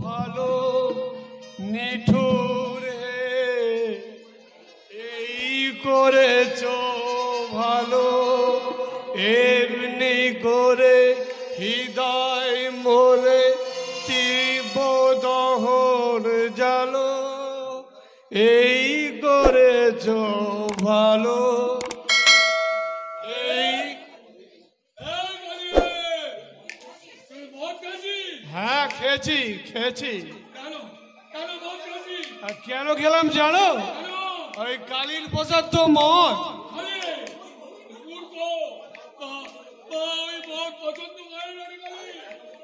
ভালো নিঠুরে এই করেছ ভালো এমনি করে হৃদয় মোরে তীব্র দহন জালো এই করেছ ভালো এই হ্যাঁ খেয়েছি খেয়েছি কেন খেলাম জানো ওই কালীর প্রসাদ তো মদ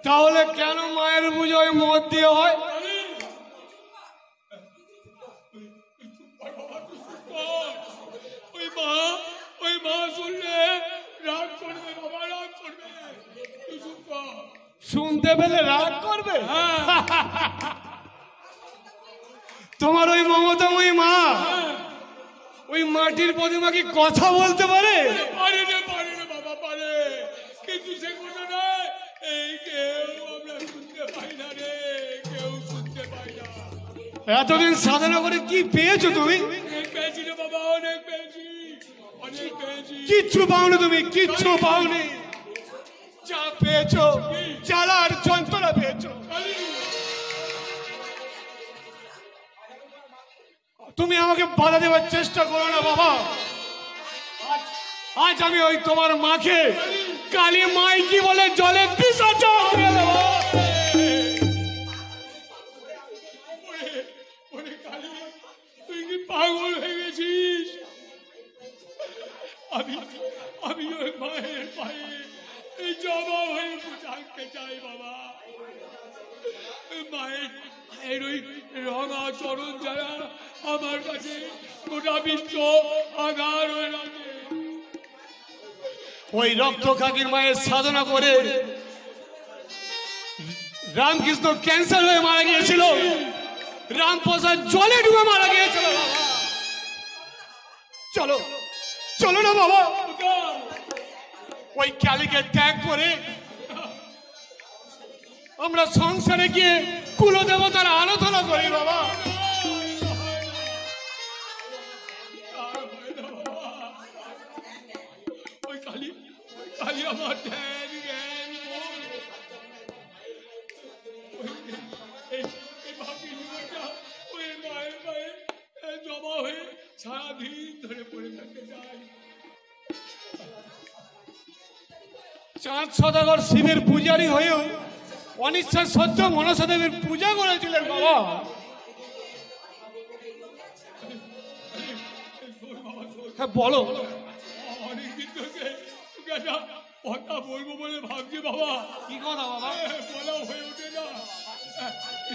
তাহলে কেন মায়ের পুজোয় মদ দিয়ে হয় ওই মা শুনলে রাগ করবে বাবা রাগ করবে শুনতে পেলে রাগ করবে তোমার ওই মমতাময়ী মা ওই মাটির প্রতিমা কি কথা বলতে পারে পারে রে বাবা পারে কিন্তু সে কথা নয় এই কেউ আমরা শুনতে পাই না রে কেউ শুনতে পাই না এতদিন সাধনা করে কি পেয়েছো তুমি অনেক পেয়েছি রে বাবা অনেক পেয়েছি অনেক পেয়েছি কিচ্ছু পাওনি তুমি কিচ্ছু পাওনি যা পেয়েছো জ্বালার যন্ত্রণা পেয়েছো তুমি আমাকে বাধা দেওয়ার চেষ্টা করো না বাবা আজ আমি ওই তোমার মাকে কালী মাই কি বলে জলে বিসর্জন করে দেবো তুই কি পাগল হয়ে গেছিস আমি ওই মায়ের পায়ে এই জমা হয়ে থাকতে চাই বাবা মায়ের ওই রঙা চরণ যারা আমার কাছে গোটা বিশ্ব আধার হয়ে আছে ওই রক্ত কাকির মায়ের সাধনা করে রামকৃষ্ণ ক্যান্সার হয়ে মারা গিয়েছিল রামপ্রসাদ জলে ডুবে মারা গিয়েছিল চলো চলো না বাবা ওই কালীকে ত্যাগ করে আমরা সংসারে গিয়ে কুলদেবতার আরাধনা করি বাবা ওই কালী আমার ধ্যান জ্ঞান ওই মায়ের পায়ে জমা হয়ে সারাদিন ধরে পড়ে থাকতে চাই চাঁদ সদাগর শিবের পূজারী হয়েও অনিচ্ছা সত্ত্বেও মনসা দেবীর পূজা করেছিলেন বাবা হ্যাঁ বলো অনেকদিন থেকে কথা বলবো বলে ভাবছি বাবা কি কথা বাবা বলা হয়ে ওঠে না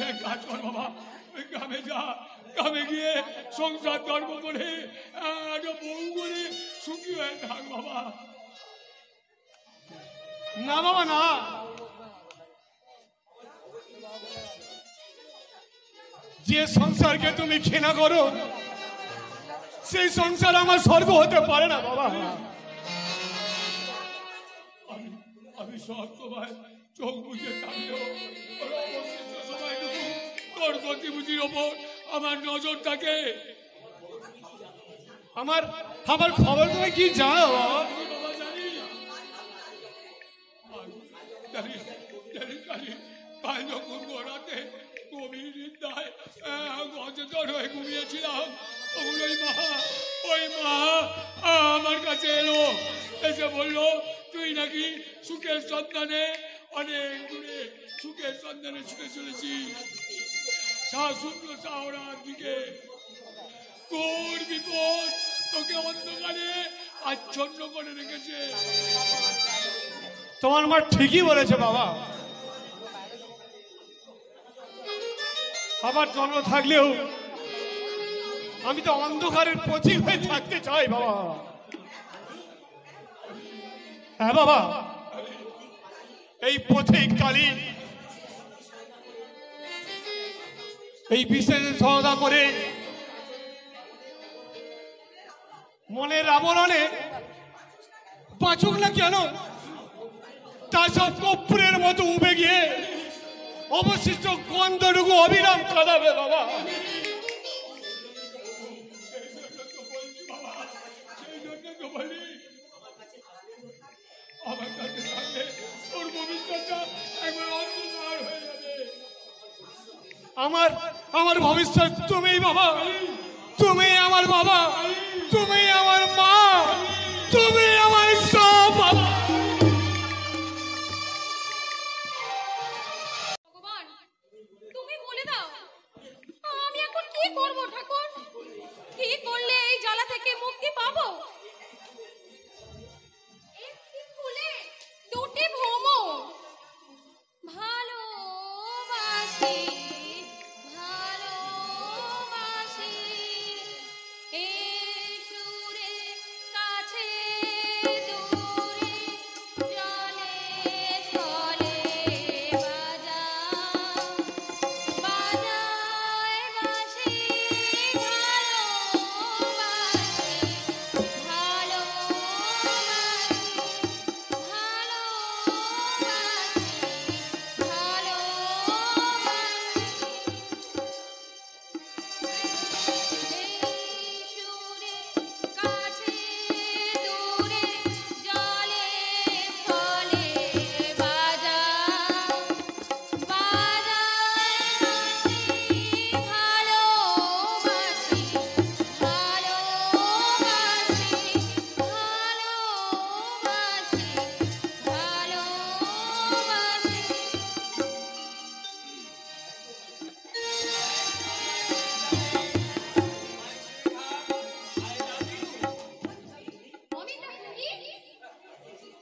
এক কাজ কর বাবা ওই গ্রামে যা গ্রামে গিয়ে সংসার ধর্ম করে একটা বউ করে সুখী হয়ে থাক বাবা না বাবা না যে সংসারকে তুমি ঘৃণা করো সেই সংসার আমার স্বর্গ হতে পারে না বাবা আমি সব সময় চোখ বুঝে থাকলেও সময়টুকু তোর গতিবিধির ওপর আমার নজর থাকে আমার আমার খবর তুমি কি জানো বাবা বাবা জানি কাল যখন গোড়াতে গভীর নিন্দায় অচেতন হয়ে ঘুমিয়েছিলাম তখন ওই মা আমার কাছে এলো এসে বললো তুই নাকি সুখের সন্ধানে অনেক দূরে সুখের সন্ধানে ছুটে চলেছিস সুন্দর শাহরার দিকে তোর বিপদ তোকে অন্ধকারে আচ্ছন্ন করে রেখেছে তোমার মা ঠিকই বলেছে বাবা আমার জন্ম থাকলেও আমি তো অন্ধকারের পথিক হয়ে থাকতে চাই বাবা হ্যাঁ বাবা এই পথিক কালী এই বিশেষ সহদা করে মনের আবরণে বাঁচুক না কেন তা সব কর্পূরের মতো উবে গিয়ে অবশিষ্ট গন্ধটুকু অবিরাম কাঁদাবে বাবা। সেই জন্য তো বলি আমার কাছে থাকলে তোর ভবিষ্যৎটা একবার অন্ধকার হয়ে যাবে। আমার ভবিষ্যৎ তুমি বাবা, তুমি আমার বাবা, তুমি আমার মা, তুমি আমার সব বাবা। ভগবান, তুমি বলে দাও আমি এখন কি করব ঠাকুর? কি করলে এই জ্বালা থেকে মুক্তি পাবো? একটি ফুলে দুটি ভ্রমর, ভালোবাসি ভালোবাসি এই সুরে কাছে দূরে জলে স্থলে বাজায় বাঁশি ভালোবাসি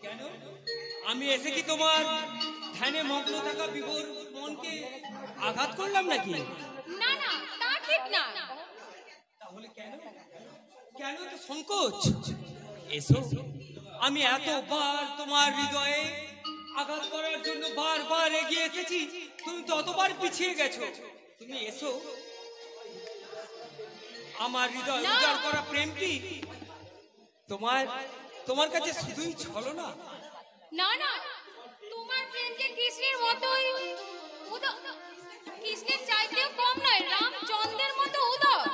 কেন আমি এসে কি তোমার ধ্যানে মগ্ন থাকা বিভোর মনকে আঘাত করলাম নাকি? না না, তা ঠিক না। তাহলে কেন কেন তো সংকোচ? এসো, আমি এতবার তোমার হৃদয়ে আঘাত করার জন্য বারবার এগিয়ে এসেছি, তুমি ততবার পিছিয়ে গেছো। তুমি এসো, আমার হৃদয় না। উজাড় করা প্রেম কি তোমার তোমার কাছে শুধুই ছলনা? না না, তোমার প্রেম যে কৃষ্ণের মতোই কৃষ্ণের চাইতেও কম নয়, রামচন্দ্রের মতো উদয়।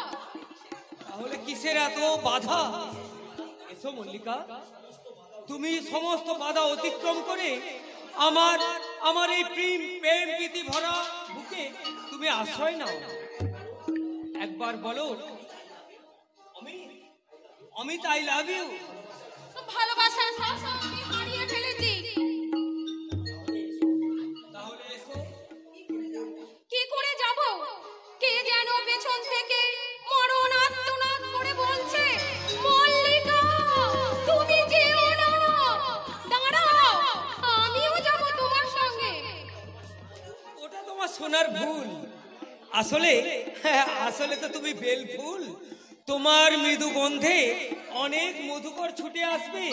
তাহলে কিসের এত বাধা? এসো মল্লিকা, তুমি সমস্ত বাধা অতিক্রম করে আমার আমার এই প্রেম প্রীতি ভরা বুকে তুমি আশ্রয় নাও। একবার বলো অমিত, আই লাভ ইউ। ভালোবাসার ভাষা আমি হারিয়ে ফেলেছি। তাহলে এসো। কি করে যাব? কে যেন পেছন থেকে মরণ আত্মনাদ করে বলছে, মল্লিকা তুমি যেও না, দাঁড়াও, আমিও যাব তোমার সঙ্গে। ওটা তোমার শোনার ভুল। আসলে তো তুমি বেল ফুল। তোমার মৃদু গন্ধে অনেক মধুকর ছুটে আসবে।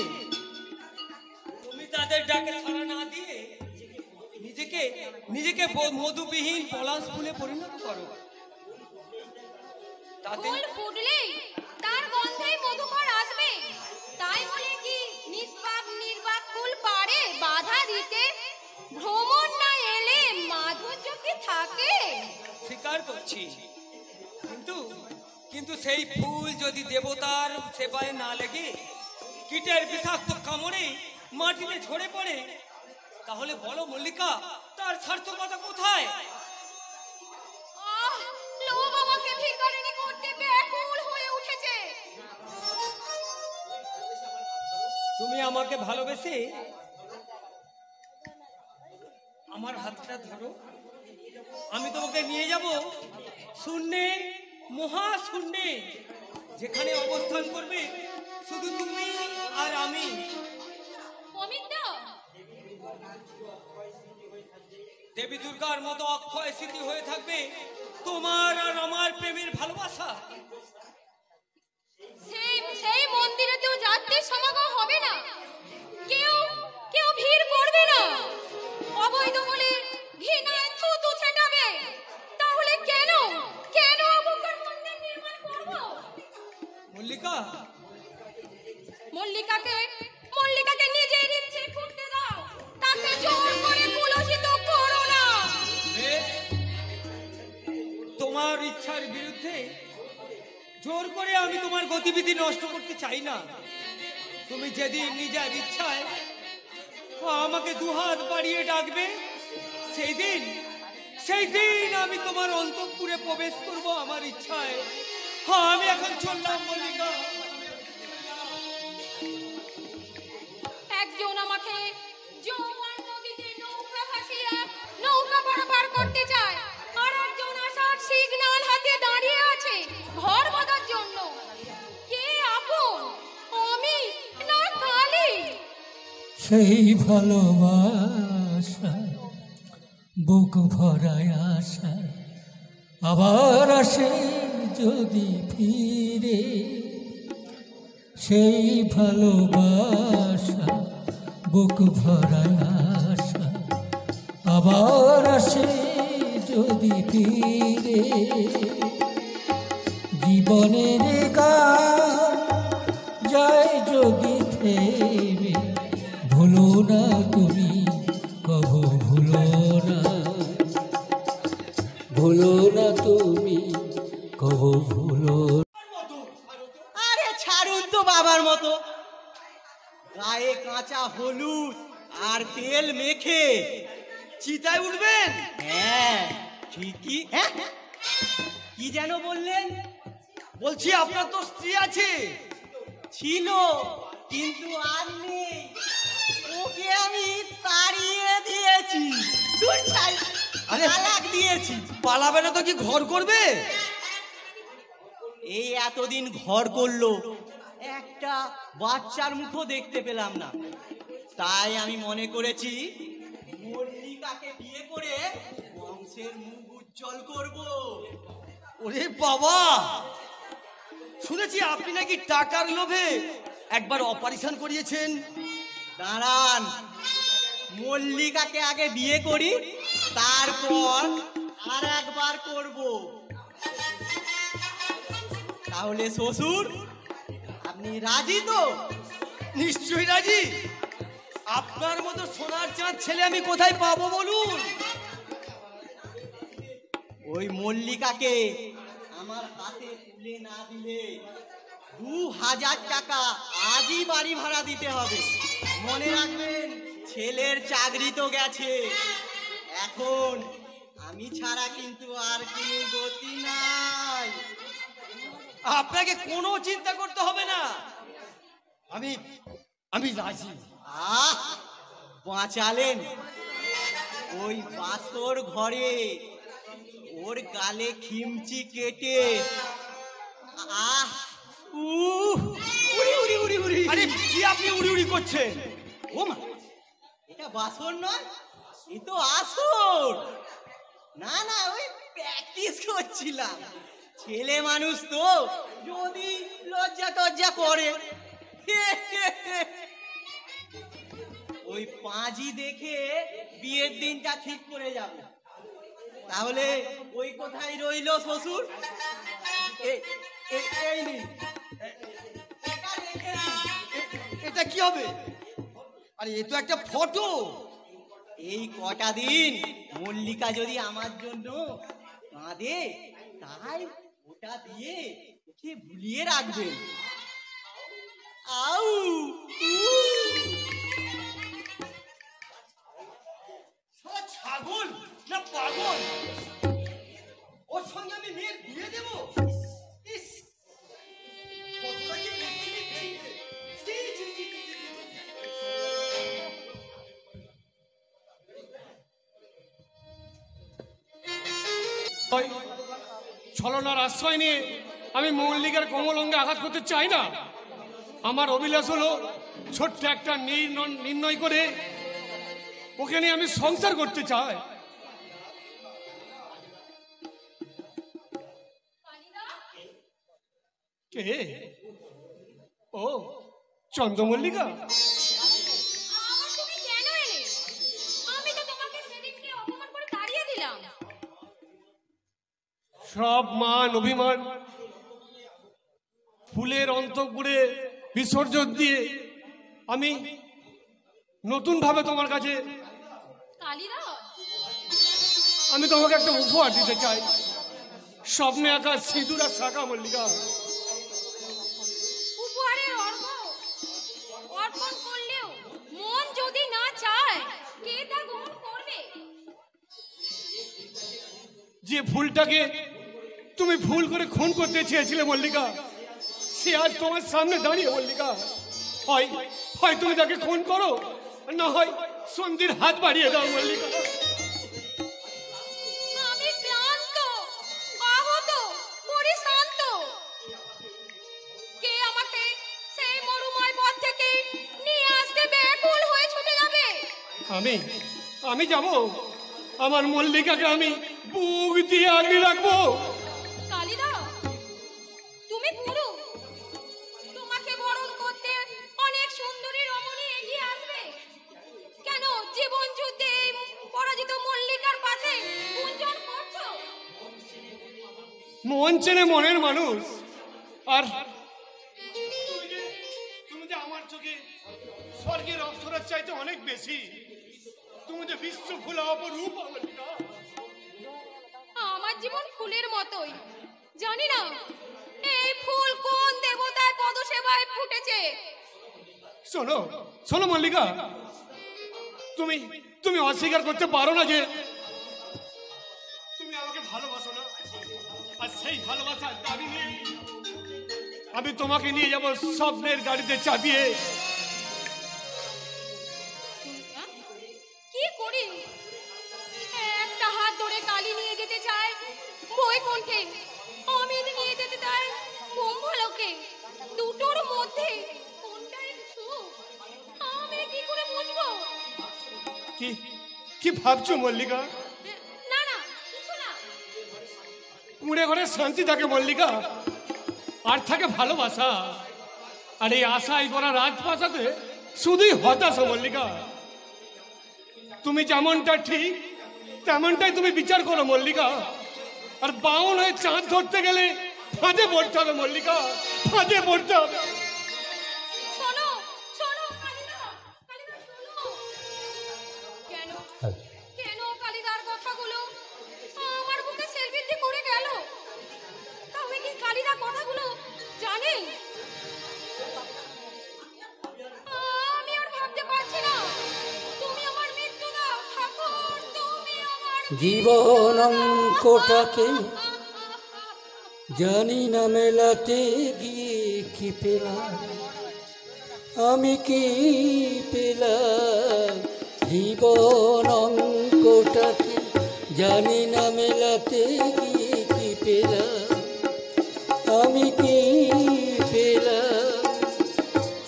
তুমি তাদের ডাকে সাড়া না দিয়ে নিজেকে মধুবিহীন পলাশ ফুলে পরিণত করো। তাতে ফুল ফুটলেই তার গন্ধেই মধুকর আসবে, তাই বলে কি নিষ্পাপ নির্বাক ফুল পারে বাধা দিতে? ভ্রমণ না এলে মাধুর্য কি থাকে? স্বীকার করছি, কিন্তু সেই ফুল যদি দেবতার সেবায় না লেগে কীটের বিষাক্ত কামড়ে মাটিতে ঝরে পড়ে, তাহলে বলো মল্লিকা, তার সার্থকতা কোথায়? আহ, লোভ আমাকে ভিখারিনী করতে ব্যাকুল হয়ে উঠেছে। তুমি আমাকে ভালোবেসে আমার হাতটা ধরো, আমি তোমাকে নিয়ে যাব শূন্যে, মহাশূন্যে, যেখানে অবস্থান করবে শুধু তুমি আর আমি। অমিত, দেবী দুর্গার মতো অক্ষয় স্মৃতি হয়ে থাকবে তোমার আর আমার প্রেমের ভালোবাসা। সেই মন্দিরেতেও যাত্রীর সমাগম হবে না, কেউ ভিড় করবে না, অবৈধ বলে ঘৃণায় থুতু ছেটাবে। তাহলে কেন অবকার মন্দির নির্মাণ করব? মল্লিকাকে নিজের ইচ্ছে করতে দাও, তাকে জোর করে কুলসিত করো না। বেশ, ইচ্ছার বিরুদ্ধে জোর করে আমি তোমার গতিবিধি নষ্ট করতে চাই না। তুমি যেদিন নিজের ইচ্ছায় আমাকে দুহাত বাড়িয়ে ডাকবে, সেই দিন আমি তোমার অন্তঃপুরে প্রবেশ করব আমার ইচ্ছায়। আমি এখন চললাম মল্লিকা। একজন আমাকে যৌবন নদীতে নৌকা ভাসিয়ে নৌকা পারাপার করতে চায়, আর একজন আসার সিগন্যাল হাতে দাঁড়িয়ে আছে ঘর বাঁধার জন্য। কে আপন, আমি না কালী? সেই ভালোবাসা বুক ভরায় আশা আবার আসে যদি ফিরে, সেই ভালোবাসা বুক ভরায় আশা আবার আসে যদি ফিরে। জীবনের গান যায় যদি থেমে, ভুলো না তুমি কভু ভুলো না, ভুলো না তুমি কভু ভুলো। আরে ছাড়ুন তো বাবার মতো, গায়ে কাঁচা হলুদ আর তেল মেখে চিতায় উঠবেন? হ্যাঁ ঠিকই। হ্যাঁ কি যেন বললেন? বলছি আপনার তো স্ত্রী আছে। ছিল, কিন্তু আর নেই। ওকে আমি তাড়িয়ে দিয়েছি। দূর ছাই, তালাক দিয়েছি। পালাবে না তো কি ঘর করবে? এই এতদিন ঘর করলো, একটা বাচ্চার মুখও দেখতে পেলাম না। তাই আমি মনে করেছি মল্লিকাকে বিয়ে করে বংশের মুখ উজ্জ্বল করব। ওরে বাবা, শুনেছি আপনি নাকি টাকার লোভে একবার অপারেশন করিয়েছেন। দাঁড়ান, মল্লিকাকে আগে বিয়ে করি, তারপর আর একবার করব। তাহলে শ্বশুর, আপনি রাজি তো? নিশ্চয়ই রাজি। আপনার মতো সোনার চাঁদ ছেলে আমি কোথায় পাবো বলুন? ওই মল্লিকাকে আমার হাতে তুলে না দিলে 2000 টাকা আজই বাড়ি ভাড়া দিতে হবে। মনে রাখবেন, ছেলের চাকরি তো গেছে, এখন আমি ছাড়া কিন্তু আর কোনো গতি নাই। আপনাকে কোনো চিন্তা করতে হবে না, আমি রাজি। বাঁচালেন। ওই বাসর ঘরে ওর গালে খিমচি কেটে উড়ি উড়ি উড়ি উড়ি। আরে কি আপনি উড়ি উড়ি করছেন? ও মা, এটা বাসর নয়, এ তো আসর। না না, ওই প্র্যাকটিস করছিলাম। ছেলে মানুষ তো, যদি লজ্জা টজ্জা করে। ওই পাঁজি দেখে বিয়ের দিনটা ঠিক করে যাব। তাহলে ওই কোথায় রইল শ্বশুর? এই নিন। এটা কি হবে? আরে এ তো একটা ফটো। এই কটা দিন মল্লিকা যদি আমার জন্য কাঁদে, তাই ওটা দিয়ে ওকে ভুলিয়ে রাখবেন। আউ ছাগল না পাগল, ওর সঙ্গে আমি মেয়ের বিয়ে দেবো? ইস, কতটা কি বেশি ছি, ছি, ছি, ছি, ছি, ছি। ছলনার আশ্রয় নিয়ে আমি মল্লিকার কোমল অঙ্গে আঘাত করতে চাই না। আমার অভিলাষ হলো ছোট্ট একটা নির্ণয় করে ওকে নিয়ে আমি সংসার করতে চাই। কে? ও চন্দ্রমল্লিকা, আমার তুমি কেন এলে? আমি তো তোমাকে সেদিনকে অপমান করে তাড়িয়ে দিলাম। সব মান অভিমান ফুলের অন্তঃপুরে বিসর্জন দিয়ে আমি নতুন ভাবে তোমার কাছে কালীরা, আমি তোমাকে একটা উপহার দিতে চাই। স্বপ্নে আঁকা সিঁদুর আর শাখা মল্লিকা। উপহারের অর্পণ করলেও মন যদি না চায় কে তা গ্রহণ করবে? যে ফুলটাকে তুমি ভুল করে খুন করতে চেয়েছিলে মল্লিকা, সে আজ তোমার সামনে দাঁড়িয়ে মল্লিকা। হয় হয় তুমি তাকে খুন করো, না হয় সন্ধির হাত বাড়িয়ে দাও মল্লিকা। আমি ক্লান্ত, আহত, পরিশ্রান্ত। কে আমাকে সেই মরুময় পথ থেকে নিয়ে আসতে ব্যাকুল হয়ে ছুটে যাবে? আমি যাব। আমার মল্লিকাকে আমি বুক দিয়ে আগলে রাখবো। কালিদা, তুমি পুরো, তোমাকে বরণ করতে অনেক সুন্দরী রমণী এগিয়ে আসবে। কেন জীবন যুদ্ধে এই পরাজিত মল্লিকার পাশে গুঞ্জন করছো? মন চেনে মনের মানুষ। আর তুমি যে আমার চোখে স্বর্গের অপ্সরার চাইতে অনেক বেশি। তুমি যে বিশ্ব ফুলা অপরূপ মল্লিকা। আমার জীবন ফুলের মতোই। জানি না এই ফুল কোন দেবতার পদসেবায় ফুটেছে। শোনো শোনো মল্লিকা, তুমি তুমি অস্বীকার করতে পারো না যে তুমি আমাকে ভালোবাসো না। আর সেই ভালোবাসার দাবি নিয়ে আমি তোমাকে নিয়ে যাব স্বপ্নের গাড়িতে চাপিয়ে। কি করি? একটা হাত ধরে কালি নিয়ে যেতে চায় বৈকুণ্ঠে, আমি নিয়ে যেতে চাই ব্রহ্মলোকে। দুটোর মধ্যে কোনটাই সুখ আমি কি করে বুঝবো? কি কি ভাবছো মল্লিকা? না না, কিছু না। কুঁড়ে ঘরে শান্তি থাকে মল্লিকা, আর থাকে ভালোবাসা। আর এই আশাই করা রাজপ্রাসাদে শুধুই হতাশা মল্লিকা। তুমি যেমনটা ঠিক তেমনটাই তুমি বিচার করো মল্লিকা। আর বাউন হয়ে চাঁদ ধরতে গেলে ফাঁদে পড়তে হবে মল্লিকা, ফাঁদে পড়তে হবে। শোনো শোনো কালিদা, কালিদা শোনো। কেন কেন কালিদার কথাগুলো আমার বুকে সেলবিদ্ধি করে গেল? তাহলে কি কালিদা কথাগুলো জানে? আমি আর ভাবতে পারছি না। তুমি আমার মৃত্যু দাও ঠাকুর, তুমি আমার জীবন অঙ্কটাকে জানি না মেলাতে গিয়ে কি পেলাম, আমি কি পেলাম? জীবন অঙ্কটাকে জানি না মেলাতে গিয়ে কি পেলাম, আমি কি পেলাম?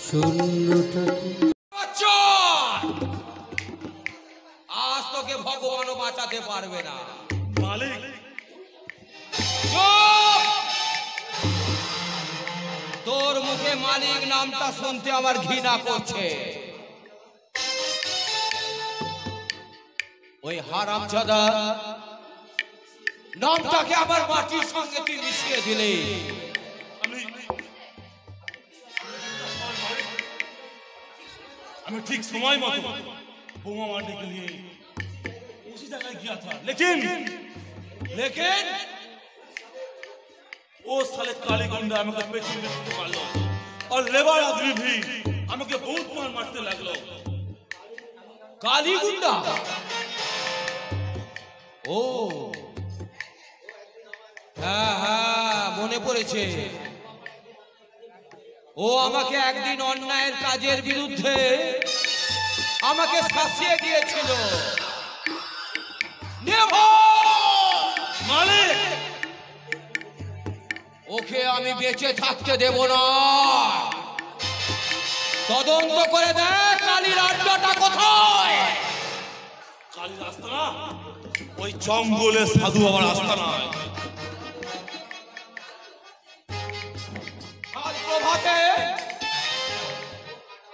শূন্যটাকে। আজ তোকে ভগবানও বাঁচাতে পারবে না। মালিক, তোর মুখে মালিক নামটা শুনতে আমার ঘৃণা করছে। ওই হারামজাদা নামটাকে আমার মাটির সঙ্গে তুই মিশিয়ে দিলে। আমি ठीक समय मत बोमा मारने के लिए उसी जगह गया था, लेकिन वो साले काली गुंडा আমাকে পেছন দিতে পারলো, और लेबर आदमी भी আমাকে बहुत मार मारते লাগলো। কালী গুন্ডা? ও হ্যাঁ হ্যাঁ, মনে পড়েছে। ও আমাকে একদিন অন্যায়ের কাজের বিরুদ্ধে আমাকে শাসিয়ে দিয়েছিল। মালিক, ওকে আমি বেঁচে থাকতে দেব না। তদন্ত করে দেখ কালীর আড্ডাটা কোথায়। কালীর আস্তানা ওই জঙ্গলে সাধু বাবার আস্তানা। কাল প্রভাতে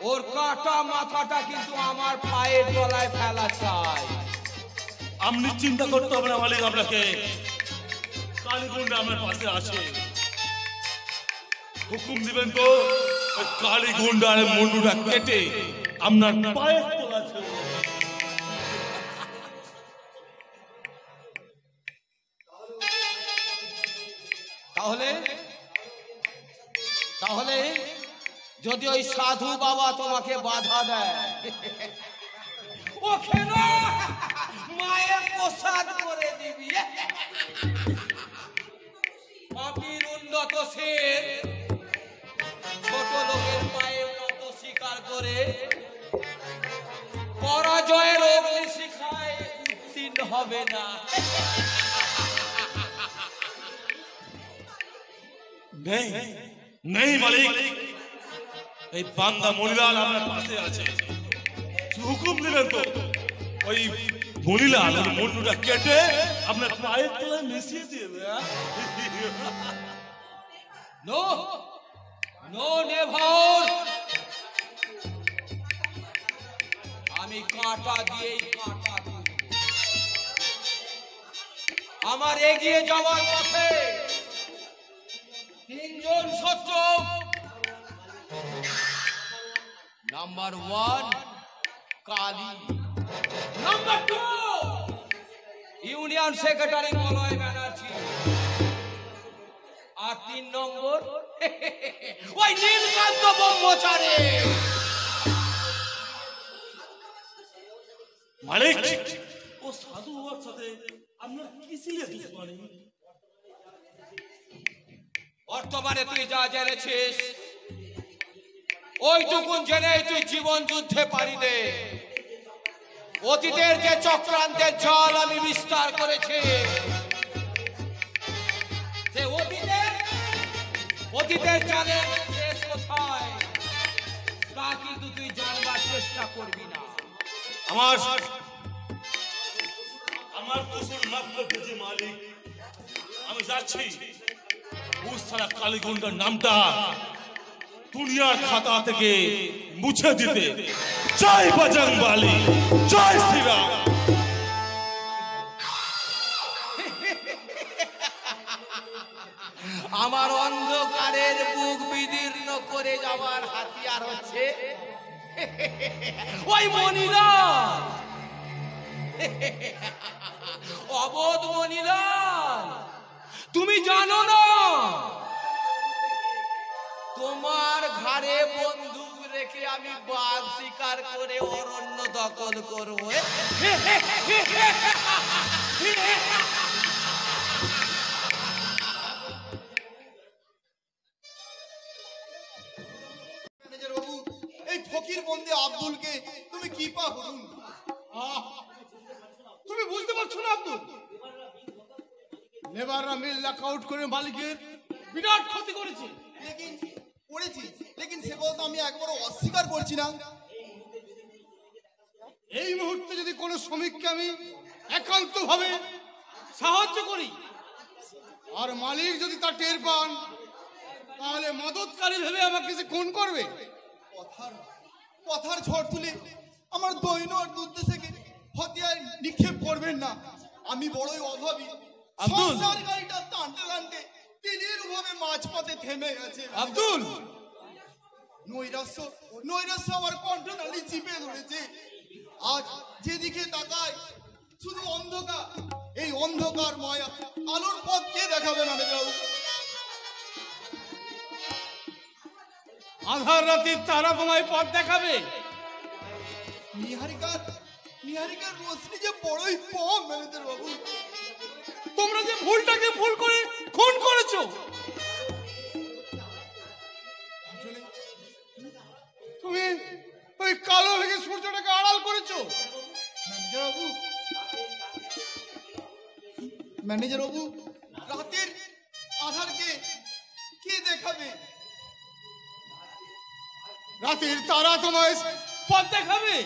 ওর কাটা মাথাটা কিন্তু আমার পায়ের তলায় ফেলা চাই। আপনি চিন্তা করতে হবে না মালিক, আপনাকে কালী গুন্ডা আমার পাশে আছে। হুকুম দিবেন তো ওই কালী গুন্ডার মুন্ডুটা কেটে আপনার পায়ের তলা ছেড়ে দেব। তাহলে তাহলে যদি ওই সাধু বাবা তোমাকে বাধা দেয়, ওকে না মায়ের প্রসাদ করে দিবি। পাপীর উন্নত শের ছোট লোকের পায়ের মতো স্বীকার করে পরাজয়ের অগ্নি শিখায় উত্তীর্ণ হবে না। নেই নেই মালিক, এই বান্দা মনিলাল আপনার পাশে আছে। হুকুম দিলেন তো ওই মনিলাল ওর মুন্ডুটা কেটে আপনার পায়ের তলায় মিশিয়ে দেবে। নো নো নেভার, আমি কাঁটা দিয়েই কাঁটা দিব। আমার এগিয়ে যাওয়ার পথে তিনজন শত্রু। Number 1 Kali, number 2 union secretary Malay Banerjee, আর 3 নম্বর ওই নীলকান্ত ব্রহ্মচারী। মালিক, ও সাধু বাবার সাথে আপনার কি ছিল দুশ্মনী? বর্তমানে তুই যা জেনেছিস ওইটুকুন জেনে তুই জীবন যুদ্ধে পারি দে। অতীতের যে চক্রান্তের জাল আমি বিস্তার করেছি, সে অতীতের জালের শেষ কোথায় তা কিন্তু তুই জানবার চেষ্টা করবি না। আমার কসুর মাফ করে যে মালিক, আমি যাচ্ছি উস্তারা কালীগুন্ডার নামটা দুনিয়ার খাতা থেকে মুছে দিতে। জয় বজরংবলী, জয় শ্রীরাম। আমার অন্ধকারের বুক বিদীর্ণ করে যাওয়ার হাতিয়ার হচ্ছে ওই মনিলাল, অবোধ মনিলাল। তুমি জানো না তোমার ঘাড়ে বন্দুক রেখে আমি বাঘ শিকার করে অরণ্য দখল করবো। ম্যানেজার বাবু, এই ফকির বন্দী আব্দুলকে তুমি কি পা বলুন? তুমি বুঝতে পারছো না আব্দুল? লেবাররা মিল লকআউট করে মালিকের বিরাট ক্ষতি করেছে। লেকিন সে কথা আমি একবারও অস্বীকার করছি না। এই মুহূর্তে যদি কোনো শ্রমিককে আমি একান্ত ভাবে সাহায্য করি আর মালিক যদি তা টের পান, তাহলে মদতকারী ভেবে আমাকে সে খুন করবে। কথার ঝড় তুলে আমার দৈন আর দুর্দশাকে হতিয়ায় নিক্ষেপ করবেন না। আমি বড়ই অভাবী। আব্দুল, সংসার গাড়িটা টানতে টানতে তীরের ভাবে মাঝপথে থেমে গেছে। আব্দুল, নৈরাশ্য আমার কণ্ঠনালী চিপে ধরেছে। আজ যেদিকে তাকাই শুধু অন্ধকার। এই অন্ধকার মায়া আলোর পথ কে দেখাবে ম্যানেজার? আধার রাতের তারা তোমায় পথ দেখাবে। নিহারিকার রোশনি যে বড়ই কম ম্যানেজার বাবু। তোমরা যে ভুলটাকে ভুল করে খুন করেছো, তুমি ওই কালো ভেঙে সূর্যটাকে আড়াল করেছো। ম্যানেজার বাবু, রাতের আধারকে কে দেখাবে? রাতের তারা তোমায় পথ দেখাবে।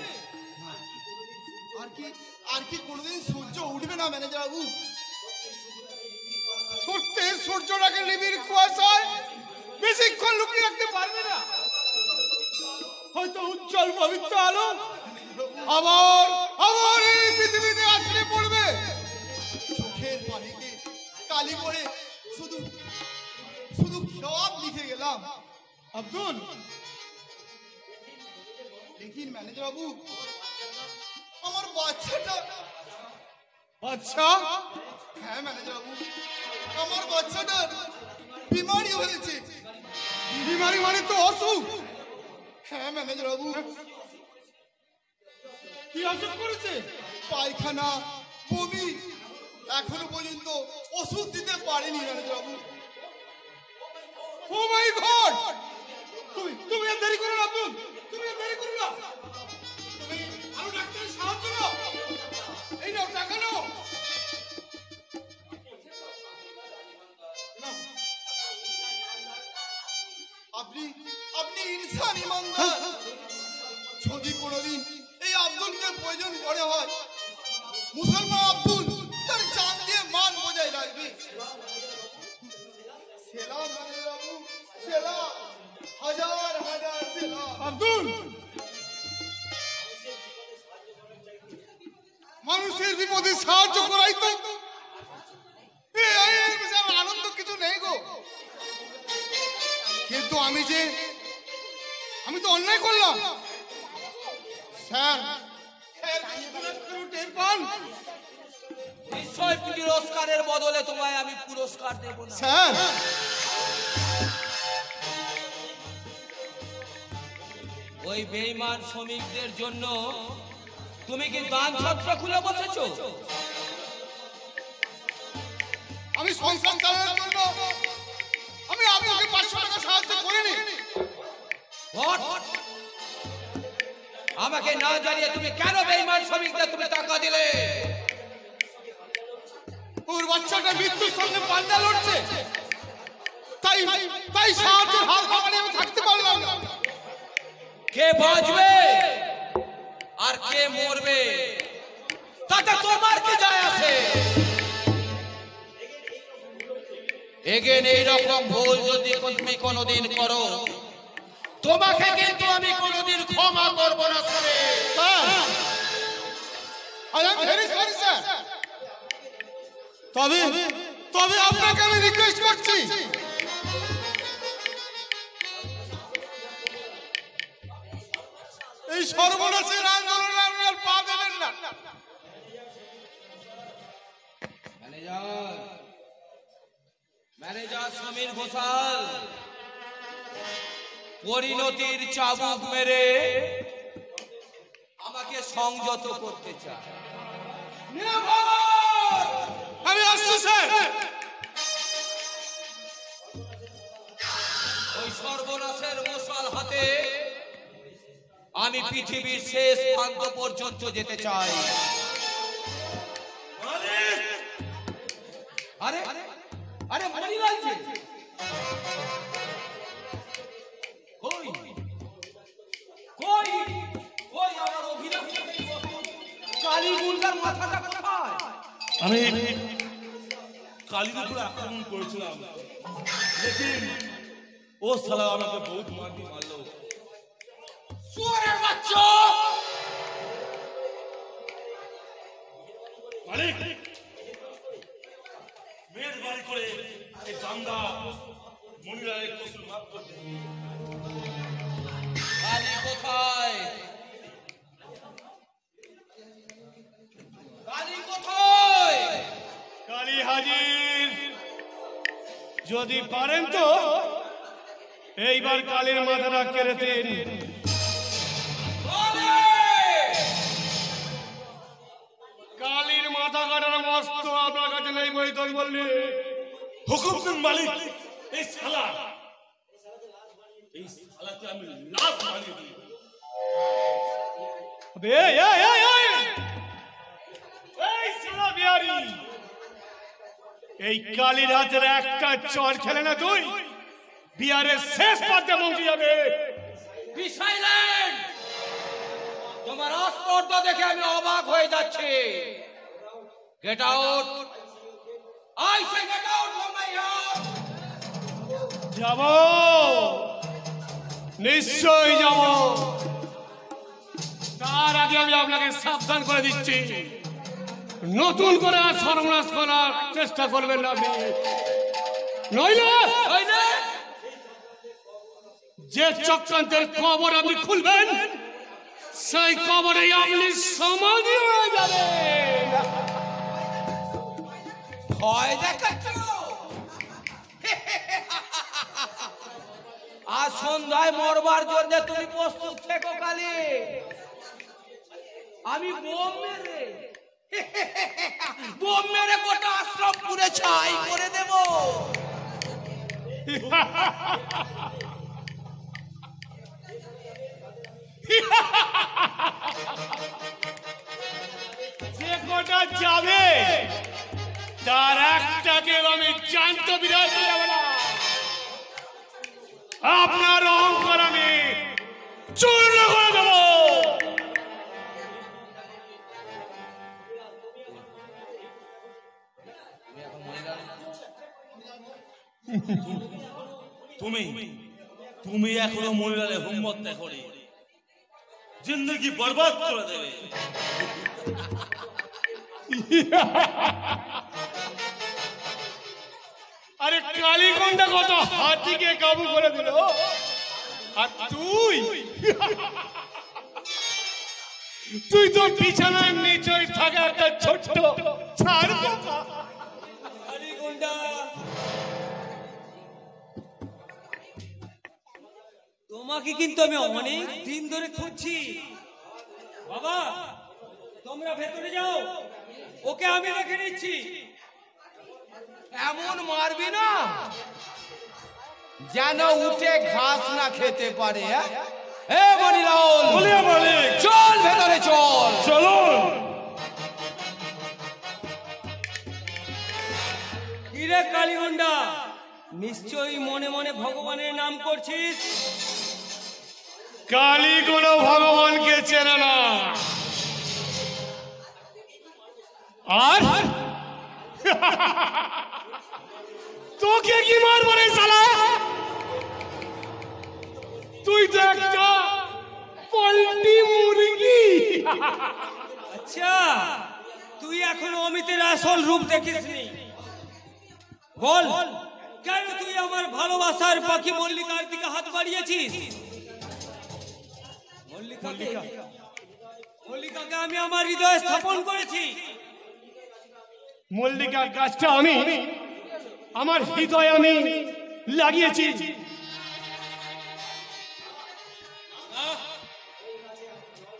আর কি কোনোদিন সূর্য উঠবে না ম্যানেজার বাবু? সত্যের সূর্যটাকে নিবিড় কুয়াশায় বেশিক্ষণ লুকিয়ে রাখতে পারবে না। হয়তো উজ্জ্বল পবিত্র আলো আবার আবার এই পৃথিবীতে আছড়ে পড়বে। চোখের পানিতে কালি করে শুধু শুধু সব লিখে গেলাম। আব্দুল, দেখিন ম্যানেজার বাবু, আমার বাচ্চাটা। বাচ্চা? হ্যাঁ ম্যানেজার বাবু, আমার বাচ্চাটার বিমারি হয়েছে। বিমারি মানে তো অসুখ। হ্যাঁ ম্যানেজার বাবু। কি অসুখ করেছে? পায়খানা, বমি, এখনো পর্যন্ত ওষুধ দিতে পারেনি ম্যানেজার বাবু। ও মাই গড! তুমি আর দেরি করো না আব্দুল, তুমি আর দেরি করো না। তুমি আরো ডাক্তারের সাহায্য নাও। এই নাও টাকা নাও। আপনি ইনসান ইমানদার। যদি কোনোদিন এই আব্দুলকে প্রয়োজন পড়ে হয়, মুসলমান আব্দুল তার জান দিয়ে মান বজায় রাখবে। সেলাম ম্যানেজার বাবু, সেলাম, হাজার হাজার সেলাম। আব্দুল, মানুষের বিপদে সাহায্য করাই তো এই বিশাল আনন্দ কিছু নেই গো। কিন্তু আমি তো অন্যায় করলাম স্যার। টের পান নিশ্চয় পুরস্কারের বদলে তোমায় আমি পুরস্কার দেব না স্যার। ওই বেঈমান শ্রমিকদের জন্য তুমি কি দান ছত্র খুলে বসেছো? আমি সংসার চালানোর জন্য আমি আপনাকে 500 টাকা সাহায্য করিনি। What? আমাকে না জানিয়ে তুমি কেন বেঈমান শ্রমিকদের তুমি টাকা দিলে? ওর বাচ্চাটা মৃত্যুর সঙ্গে পাল্লা লড়ছে, তাই সাহায্যের হাত বাড়িয়ে আমি থাকতে পারলাম না। কে বাঁচবে আর কে মরবে তাতে তোমার কি যায় আসে? এগেন এইরকম ভুল যদি তুমি কোনোদিন করো, তোমাকে কিন্তু আমি কোনোদিন ক্ষমা করব না। Sir, I am very sorry sir. তবে আপনাকে আমি রিকোয়েস্ট করছি, এই সর্বনাশের আন্দোলনে আপনি আর পা দেবেন না। ম্যানেজার সমীর ঘোষাল পরিণতির চাবুক মেরে আমাকে সংযত করতে চায়। আমি আসছি স্যার। ওই সর্বনাশের মশাল হাতে আমি পৃথিবীর শেষ প্রান্ত পর্যন্ত যেতে চাই। আরে আরে মনিলাল জি, কই কই কই আমার অভিনব কালী গুন্ডার মাথাটা কোথায়? আমি কালীর উপর আক্রমণ করেছিলাম, লেকিন ও সালা আমাকে বহুত মারলো। চোরের বাচ্চা! মালিক, মেহেরবানি করে এই বান্দা মনিলালের কসুর মাফ করে দিন। কালী কোথায়? কালী কোথায়? কালী হাজির। যদি পারেন তো এইবার কালীর মাথাটা কেড়ে দিন। কালীর মাথা কাটার মস্ত আপনার কাছে নেই বই তো বললি। হুকুম দিন মালিক, এই শালাকে আমি লাশ বানিয়ে দিই। এই শালা বিহারি, এই কালীর হাতের একটা চর খেলে না তুই বিহারের শেষ পর্যায়ে পৌঁছে যাবে। Be silent! তোমার আস্পর্ধা দেখে আমি অবাক হয়ে যাচ্ছি। Get out! I say get out from my house! যাব, নিশ্চয়ই যাব। তার আগে আমি আপনাকে সাবধান করে দিচ্ছি, নতুন করে আর সর্বনাশ করার চেষ্টা করবেন না আপনি। নইলে যে চক্রান্তের কবর আপনি খুলবেন সেই কবরে আপনি সমাধি হয়ে যাবেন। ভয় দেখাচ্ছ? আর সন্ধ্যায় মরবার জন্য তুমি প্রস্তুত থেকো কালী। আমি বোম মেরে গোটা আশ্রম পুরে ছাই করে দেব। যে কটা যাবে তার একটাকে আমি জানত বিরাট যাবে না। আপনার অহংকার আমি চূর্ণ করে দেব। তুমি তুমি এখনো মহিলারে হিম্মত দেখো নি, জিন্দগি বরবাদ করে দেবে। আরে কালীগন্ডা কত হাতিকে কাবু করে দিল, আর তুই তুই তো বিছানার নিচেই থাকা একটা ছোট্ট ছাড় পোকা। কালীগন্ডা, তোমাকে কিন্তু আমি অনেক দিন ধরে খুঁজছি। বাবা তোমরা ভেতরে যাও, ওকে আমি দেখে নিচ্ছি। এমন মারবি না যেন উঠে ঘাস না খেতে পারে। এ মনিলাল, চল ভেতরে চল। চলো। কিরে কালীগন্ডা, নিশ্চয়ই মনে মনে ভগবানের নাম করছিস। কালী কোনো ভগবানকে চেনে না, আর তোকে কি মারবো রে শালা? তুই তো একটা পোল্ট্রি মুরগি। আচ্ছা, তুই এখনো অমিতের আসল রূপ দেখিসনি। বল, কেন তুই আমার ভালোবাসার পাখি মল্লিকার দিকে হাত বাড়িয়েছিস? মল্লিকাকে আমি আমার হৃদয়ে স্থাপন করেছি। মল্লিকা গাছটা আমি আমার হৃদয়ে আমি লাগিয়েছি।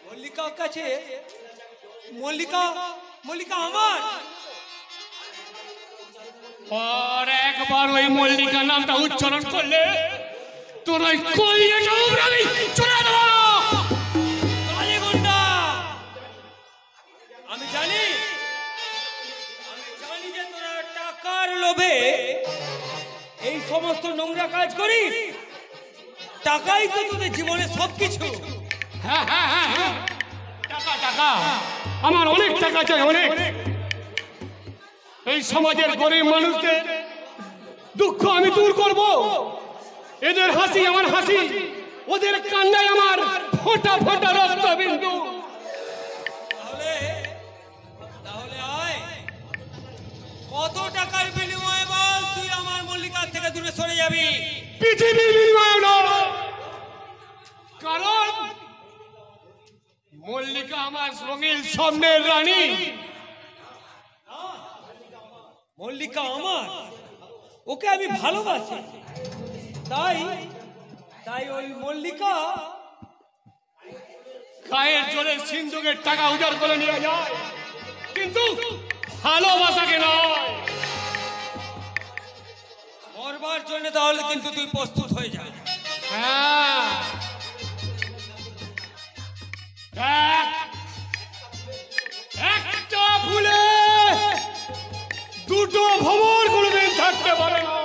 মল্লিকার কাছে মল্লিকা মল্লিকা আমার। আর একবার ওই মল্লিকা নামটা উচ্চারণ করলে তোর ওই কলিজাটা উপরে আমি চলে দেবো। কালীগন্ডা, আমি জানি যে তোরা টাকার লোভে এই সমস্ত নোংরা কাজ করিস। টাকাই তো তোদের জীবনে সবকিছু। হ্যাঁ হ্যাঁ হ্যাঁ হ্যাঁ, টাকা টাকা, আমার অনেক টাকা চাই, অনেক। এই সমাজের গরিব মানুষদের দুঃখ আমি দূর করব। এদের হাসি আমার হাসি, ওদের কান্নায় আমার ফোঁটা ফোঁটা রক্তবিন্দু। তাহলে আয়, কত টাকার বিনিময়ে বল তুই আমার মল্লিকার থেকে দূরে সরে যাবি? পৃথিবীর বিনিময়ে নয়, কারণ মল্লিকা আমার রঙিন স্বপ্নের রানী। মল্লিকা আমার, ওকে আমি ভালোবাসি। তাই তাই ওই মল্লিকা গায়ের জোরে সিন্ধুকের টাকা উজাড় করে নিয়ে যায়, কিন্তু ভালোবাসাকে নয়। মরবার জন্য তাহলে কিন্তু তুই প্রস্তুত হয়ে যা। হ্যাঁ, একটা ফুলে দুটো ভ্রমণ কোনোদিন থাকতে পারে না।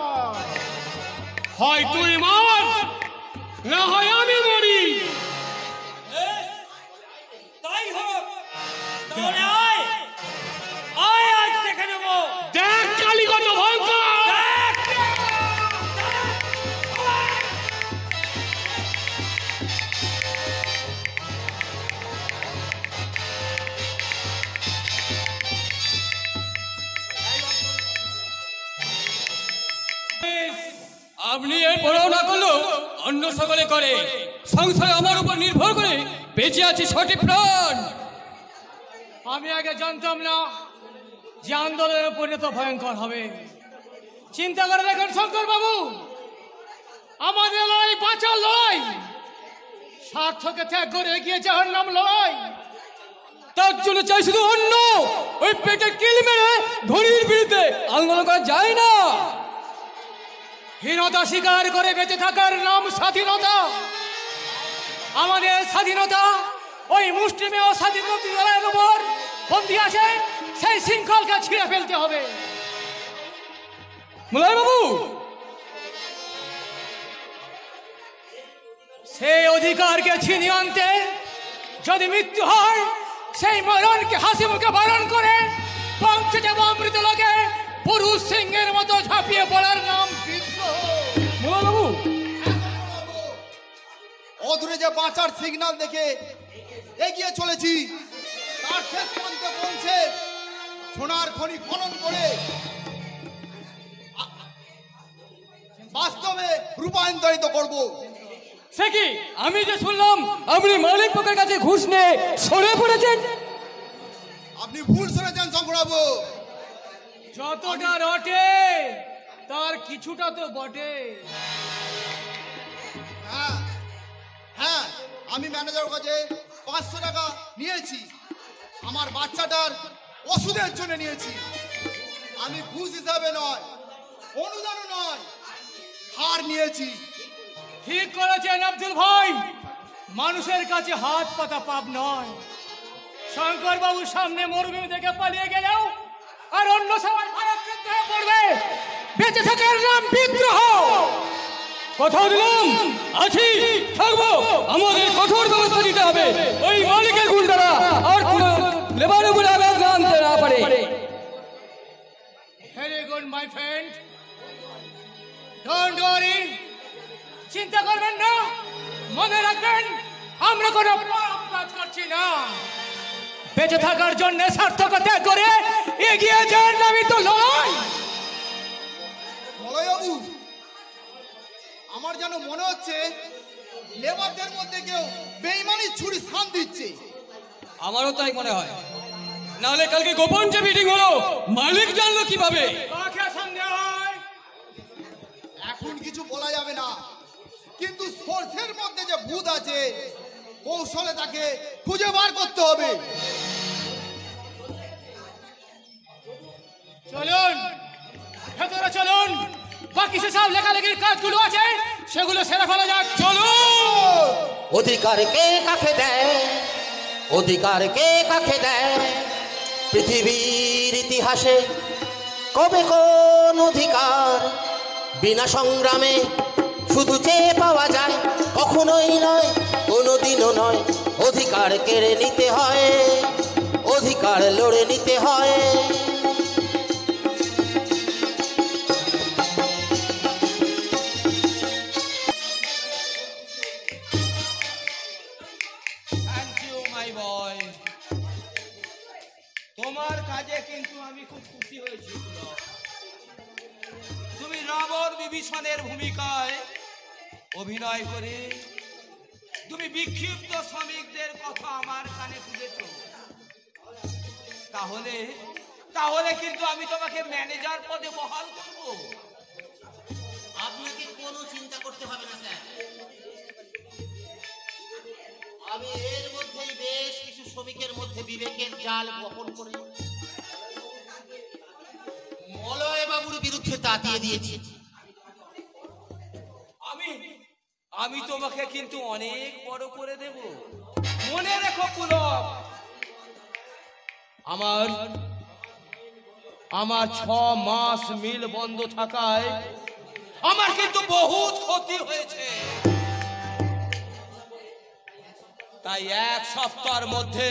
হয় তুই মর, না হয় আমি মরি। তাই হোক, তাহলে আয় আয়, আজ দেখে নেব। দেখ কালী কত ভয়ঙ্কর। আপনি এর পরেও না করলেও অন্য সকলে করে। সংসার আমার উপর নির্ভর করে বেঁচে আছি সঠিক প্রাণ। আমি আগে জানতাম না যে আন্দোলনের পরিণত ভয়ঙ্কর হবে। চিন্তা করে দেখেন শঙ্কর বাবু, আমাদের লড়াই বাঁচার লড়াই, স্বার্থকে ত্যাগ করে এগিয়ে যাওয়ার নাম লড়াই। তার জন্য চাই শুধু অন্য, ওই পেটে কিল মেরে ধনির বিরুদ্ধে আন্দোলন করা যায় না। হীনতা স্বীকার করে বেঁচে থাকার নাম স্বাধীনতা। আমাদের স্বাধীনতা ওই মুষ্টিমেয় স্বাধীনতা লড়াইয়ের উপর বন্দী আছে, সেই শৃঙ্খলকে ছিঁড়ে ফেলতে হবে। মুলাই বাবু, সেই অধিকারকে ছিনিয়ে আনতে যদি মৃত্যু হয়, সেই মরণকে হাসি মুখে বরণ করে পৌঁছে যাব অমৃত লোকে পুরুষ সিংহের মতো ঝাঁপিয়ে পড়ার নাম বিদ্রোহ। মুলাই বাবু, অদূরে যে বাঁচার সিগন্যাল দেখে এগিয়ে চলেছি, তার শেষ প্রান্তে পৌঁছে সোনার খনি খনন করে বাস্তবে রূপান্তরিত করব। সে কি আমি যে শুনলাম আপনি মালিক পক্ষের কাছে ঘুষ নিয়ে সরে পড়েছেন? আপনি ভুল শুনেছেন শঙ্করবাবু। যতটা রটে তার কিছুটা তো বটে। হ্যাঁ হ্যাঁ, আমি ম্যানেজারের কাছে 500 টাকা নিয়েছি, আমার বাচ্চাটার ওষুধের জন্য নিয়েছি। আমি ঘুষ হিসাবে নয়, অনুদানও নয়, হার নিয়েছি। ঠিক করেছেন আব্দুল ভাই, মানুষের কাছে হাত পাতা পাপ নয়। শঙ্কর বাবুর সামনে মরুভূমি থেকে পালিয়ে গেলেও আর অন্য সবাই ভারতযুদ্ধ হয়ে পড়বে। বেঁচে থাকার নাম বিদ্রোহ। কথা দিলাম, আছি, থাকবো। আমাদের কঠোর ব্যবস্থা নিতে হবে। ওই মালিকের গুন্ডারা আর কোন লেবারের উপরে আঘাত না আনতে না পারে। Very good my friend, don't worry, চিন্তা করবেন না। মনে রাখবেন, আমরা কোনো পাপ কাজ করছি না। বেঁচে থাকার জন্য সার্থকতা ত্যাগ করে এগিয়ে যাওয়ার নামই তো লড়াই। মলয়বাবু, আমার যেন মনে হচ্ছে লেবারদের মধ্যে কেউ বেইমানি ছুরি স্থান দিচ্ছে। আমারও তাই মনে হয়। নাহলে কালকে গোপন যে মিটিং হলো, মালিক জানলো কিভাবে? কাকে সন্দেহ হয়? এখন কিছু বলা যাবে না, কিন্তু সোর্সের মধ্যে যে ভূত আছে, কৌশলে তাকে খুঁজে বার করতে হবে। চলুন ভেতরে চলুন, বাকি সেসব লেখালেখির কাজগুলো আছে সেগুলো সেরে ফেলা যাক। চলুন। অধিকার কে কাকে দেয়, অধিকার কে কাকে দেয়? পৃথিবীর ইতিহাসে কবে কোন অধিকার বিনা সংগ্রামে শুধু চেয়ে পাওয়া যায়? কখনোই নয়, কোনোদিনও নয়। অধিকার কেড়ে নিতে হয়, অধিকার লড়ে নিতে হয়। থ্যাংক ইউ মাই বয়। তোমার কাজে কিন্তু আমি খুব খুশি হয়েছি। তুমি রাবণ বিভীষণের ভূমিকায় অভিনয় করে তুমি বিক্ষিপ্ত শ্রমিকদের কথা আমার কানে তুলেছ। তাহলে তাহলে কিন্তু আমি তোমাকে ম্যানেজার পদে বহাল করব। আপনাকে কোনো চিন্তা করতে হবে না স্যার, আমি এর মধ্যেই বেশ কিছু শ্রমিকের মধ্যে বিবেকের জাল বপন করে মলয় বাবুর বিরুদ্ধে তাতিয়ে দিয়েছি। আমি তোমাকে কিন্তু অনেক বড় করে দেব, মনে রেখো পুলক। আমার 6 মাস মিল বন্ধ থাকায় আমার কিন্তু বহুত ক্ষতি হয়েছে। তাই 1 সপ্তাহের মধ্যে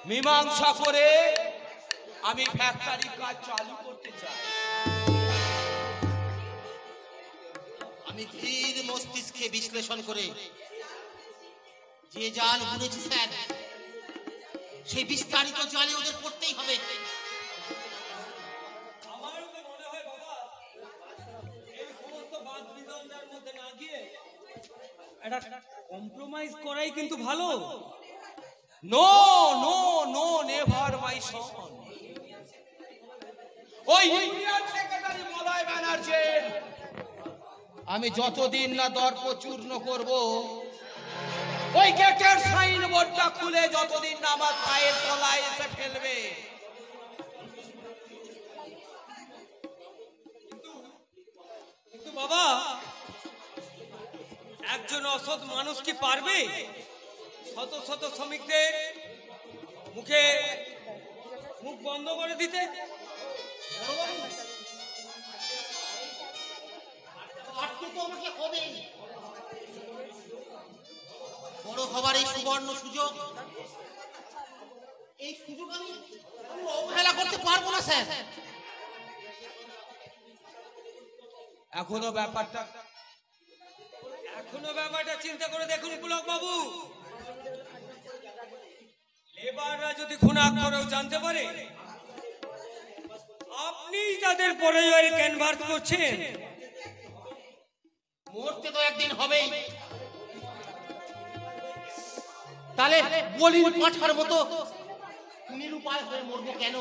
মীমাংসা করে আমি ফ্যাক্টরি কাজ চালু করতে চাই। আমি ধীর মস্তিষ্কে বিশ্লেষণ করে যে জাল বুনেছি স্যার, সেই বিস্তারিত জালে ওদের পড়তেই হবে। আমারও তো মনে হয় বাবা, এই সমস্ত বাদ বিতণ্ডার মধ্যে না গিয়ে এটা কম্প্রোমাইজ করাই কিন্তু ভালো। নো নো নো নেভার মাই সন। ওই ইউনিয়ন সেক্রেটারি মলয় ব্যানার্জি আমি যতদিন না দর্প চূর্ণ করব, ওই গেটের সাইন বোর্ডটা খুলে যতদিন না আমার পায়ের তলায় এসে ফেলবে। কিন্তু বাবা, একজন অসৎ মানুষ কি পারবে শত শত শ্রমিকদের মুখ বন্ধ করে দিতে? আমাকে হবে বড় হবার এই সুবর্ণ সুযোগ, এই সুযোগ আমি অবহেলা করতে পারবো না স্যার। এখনো ব্যাপারটা চিন্তা করে দেখুন পুলক বাবু। লেবাররা যদি খুনাখোরও জানতে পারে আপনি তাদের পরে ক্যানভাস করছেন, মরতে তো একদিন হবেই। তাহলে বলির পাঠার মতো নিরুপায় হয়ে মরবো কেন?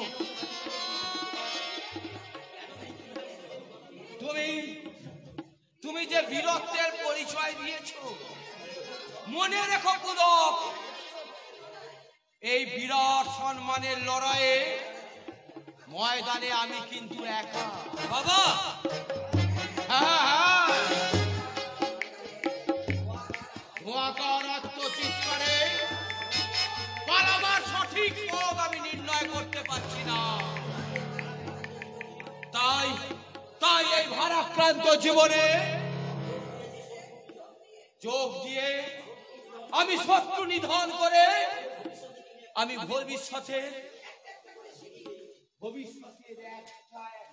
তুমি যে বীরত্বের পরিচয় দিয়েছো, মনে রেখো পুলক, এই বিরাট সম্মানের লড়াইয়ে ময়দানে আমি কিন্তু একা। বাবা, হ্যাঁ হ্যাঁ, ধোঁয়াকার আত্মচিৎকারে পালাবার সঠিক পথ আমি নির্ণয় করতে পারছি না। তাই এই ভারাক্রান্ত জীবনে যোগ দিয়ে আমি শত্রু নিধন করে আমি ভবিষ্যতের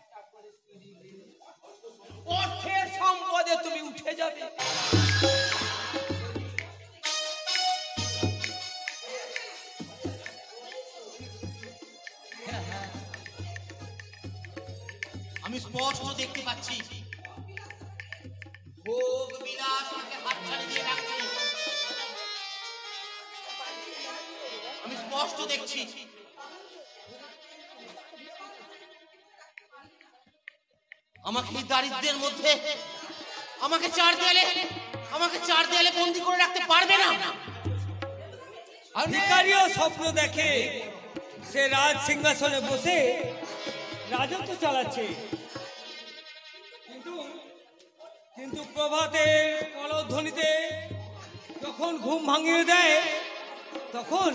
একটা করে অর্থের সম্পদে তুমি উঠে যাবে। আমি স্পষ্ট দেখতে পাচ্ছি ভোগ বিলাস আমাকে হাতছানি দিয়ে রাখছে। আমি স্পষ্ট দেখছি আমাকে এই দারিদ্র্যের মধ্যে আমাকে চার দেয়ালে বন্দি করে রাখতে পারবে না। ভিখারিও স্বপ্ন দেখে সে রাজ সিংহাসনে বসে রাজত্ব চালাচ্ছে, কিন্তু প্রভাতের কলধ্বনিতে যখন ঘুম ভাঙিয়ে দেয় তখন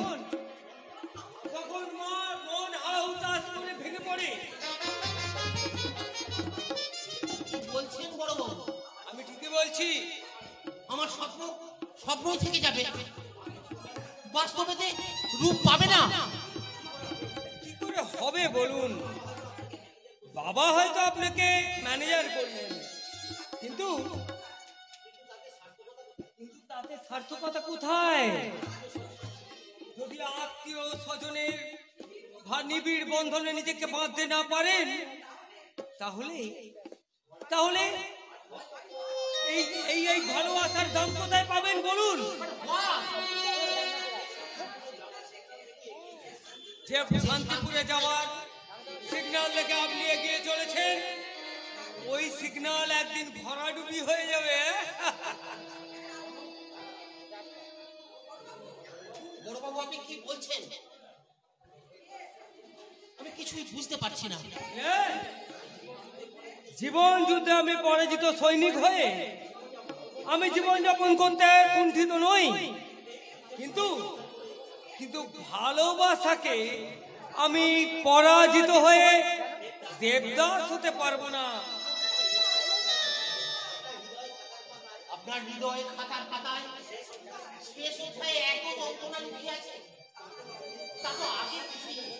মন হাহুতাশ করে ভেঙে পড়ে। বলছেন বড় বাবু? আমি ঠিকই বলছি। আমার স্বপ্নই থেকে যাবে, বাস্তবেতে রূপ পাবে না। কি করে হবে বলুন? বাবা হয়তো আপনাকে ম্যানেজার করলেন, কিন্তু তাতে সার্থকতা কোথায়? যদি আত্মীয় স্বজনের নিবিড় বন্ধনে নিজেকে বাঁধতে না পারেন, তাহলে এই ভালোবাসার দাম কোথায় পাবেন বলুন? যে শান্তিপুরে যাওয়ার সিগন্যাল দেখে আপনি এগিয়ে চলেছেন, ওই সিগন্যাল একদিন ভরাডুবি হয়ে যাবে। বড়বাবু, আপনি কি বলছেন? আমি কিছুই বুঝতে পারছি না। জীবন যুদ্ধে আমি পরাজিত সৈনিক হয়ে আমি জীবনযাপন করতে কুণ্ঠিত নই, কিন্তু ভালোবাসাকে আমি পরাজিত হয়ে দেবদাস হতে পারবো না। আপনার হৃদয়ে খাতার পাতায় শেষ অধ্যায়ে এত যন্ত্রণা লুকিয়ে আছে, তা তো আগে কিছুই নেই।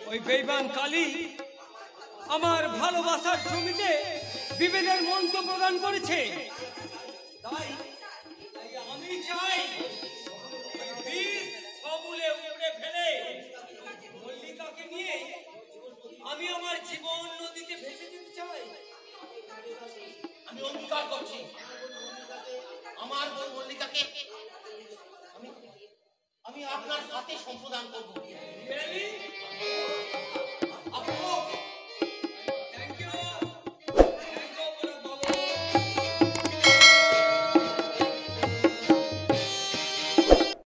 ওই বেঈমান কালী আমার ভালোবাসার জমিতে বিভেদের মন্ত্র প্রদান করেছে। তাই আমি চাই বিষ সমূলে উপড়ে ফেলে মল্লিকাকে নিয়ে আমি আমার জীবন নদীতে ভেসে দিতে চাই। আমি অঙ্গীকার করছি, আমার বোন মল্লিকাকে আমি আপনার সাথে সম্প্রদান করবো।